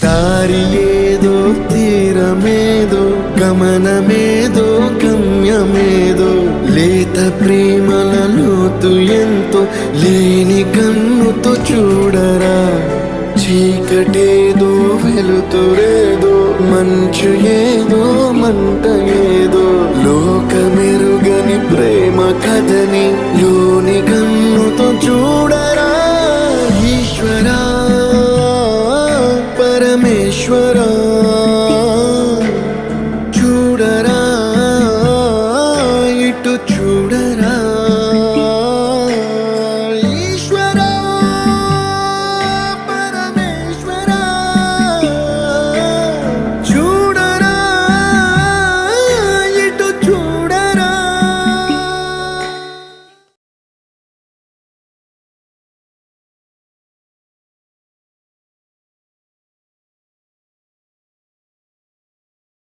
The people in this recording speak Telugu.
దారి ఏదో తీరమేదో గమనమేదో గమ్యమేదో లేత ప్రేమల లోతు ఎంతో లేని కన్నుతో చూడరా చీకటేదో వెలుతురేదో మంచు ఏదో మంట ఏదో లోకమెరుగని ప్రేమ కథని లోని కన్నుతో చూడరా